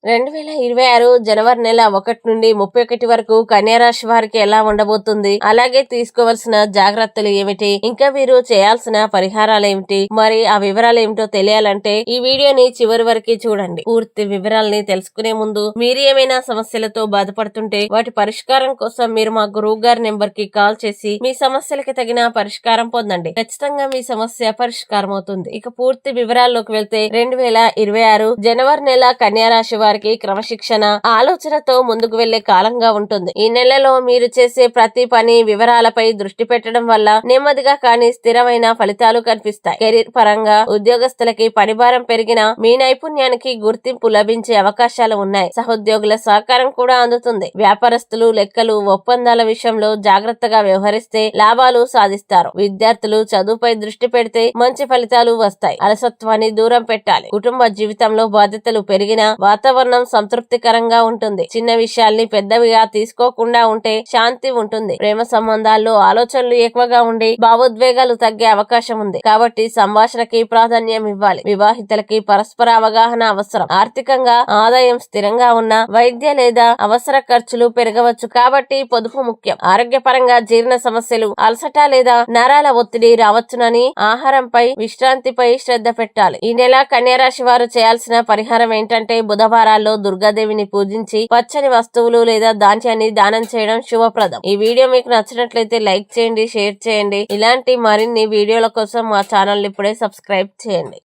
2026 జనవరి నెల 1 నుండి 31 వరకు కన్యారాశి వారికి ఎలా ఉండబోతుంది, అలాగే తీసుకోవాల్సిన జాగ్రత్తలు ఏమిటి, ఇంకా వీరు చేయాల్సిన పరిహారాలు ఏమిటి, మరి ఆ వివరాలు ఏమిటో తెలియాలంటే ఈ వీడియోని చివరి వరకు చూడండి. పూర్తి వివరాలని తెలుసుకునే ముందు మీరు ఏమైనా సమస్యలతో బాధపడుతుంటే వాటి పరిష్కారం కోసం మీరు మా గురువు గారి నెంబర్ కి కాల్ చేసి మీ సమస్యలకి తగిన పరిష్కారం పొందండి. ఖచ్చితంగా మీ సమస్య పరిష్కారం అవుతుంది. ఇక పూర్తి వివరాల్లోకి వెళ్తే 2026 జనవరి నెల కన్యారాశి వారికి క్రమశిక్షణ ఆలోచనతో ముందుకు వెళ్లే కాలంగా ఉంటుంది. ఈ నెలలో మీరు చేసే ప్రతి పని వివరాలపై దృష్టి పెట్టడం వల్ల నెమ్మదిగా కానీ స్థిరమైన ఫలితాలు కనిపిస్తాయి. కెరీర్ పరంగా ఉద్యోగస్తులకి పనిభారం పెరిగినా మీ నైపుణ్యానికి గుర్తింపు లభించే అవకాశాలు ఉన్నాయి. సహోద్యోగుల సహకారం కూడా అందుతుంది. వ్యాపారస్తులు లెక్కలు ఒప్పందాల విషయంలో జాగ్రత్తగా వ్యవహరిస్తే లాభాలు సాధిస్తారు. విద్యార్థులు చదువుపై దృష్టి పెడితే మంచి ఫలితాలు వస్తాయి. అలసత్వాన్ని దూరం పెట్టాలి. కుటుంబ జీవితంలో బాధ్యతలు పెరిగినా వాతావరణం సంతృప్తికరంగా ఉంటుంది. చిన్న విషయాల్ని పెద్దవిగా తీసుకోకుండా ఉంటే శాంతి ఉంటుంది. ప్రేమ సంబంధాల్లో ఆలోచనలు ఎక్కువగా ఉండి భావోద్వేగాలు తగ్గే అవకాశం ఉంది. కాబట్టి సంభాషణకి ప్రాధాన్యం ఇవ్వాలి. వివాహితులకి పరస్పర అవగాహన అవసరం. ఆర్థికంగా ఆదాయం స్థిరంగా ఉన్న వైద్య లేదా అవసర ఖర్చులు పెరగవచ్చు కాబట్టి పొదుపు ముఖ్యం. ఆరోగ్యపరంగా జీర్ణ సమస్యలు, అలసట లేదా నరాల ఒత్తిడి రావచ్చునని ఆహారంపై విశ్రాంతిపై శ్రద్ధ పెట్టాలి. ఈ నెల కన్యారాశి వారు చేయాల్సిన పరిహారం ఏంటంటే బుధవారాల్లో దుర్గాదేవిని పూజించి పచ్చని వస్తువులు లేదా ధాన్యాన్ని దానం చేయడం శుభప్రదం. ఈ వీడియో మీకు నచ్చినట్లయితే లైక్ చేయండి, షేర్ చేయండి. ఇలాంటి మరిన్ని వీడియోల కోసం మా ఛానల్ ఇప్పుడే సబ్స్క్రైబ్ చేయండి.